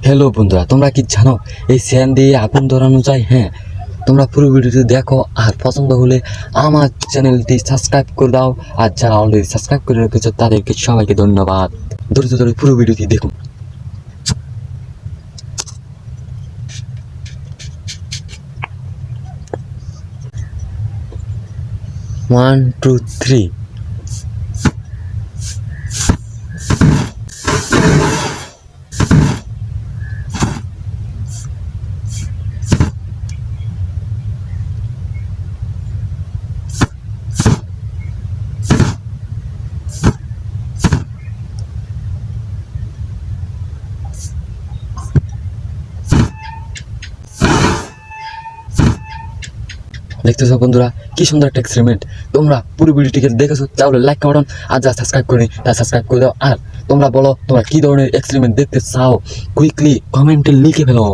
Hello বন্ধুরা, তোমরা কি জানো এই স্যান দিয়ে আগুন ধরানো যায়? হ্যাঁ, তোমরা পুরো ভিডিওটি দেখো আর পছন্দ হলে আমার চ্যানেলটি সাবস্ক্রাইব করে দাও। আর যারা অলরেডি সাবস্ক্রাইব করে রেখেছো তাদেরকে সবাইকে ধন্যবাদ। ধৈর্য ধরে পুরো ভিডিওটি দেখুন। One two three. দেখতেছো বন্ধুরা, কি সুন্দর একটা এক্সপেরিমেন্ট। তোমরা পুরো ভিডিওটিকে দেখেছো, তাহলে লাইক করুন। আর যা সাবস্ক্রাইব করি তা সাবস্ক্রাইব করে দাও। আর তোমরা বলো তোমরা কি ধরনের এক্সপেরিমেন্ট দেখতে চাও, কুইকলি কমেন্টে লিখে ফেলো।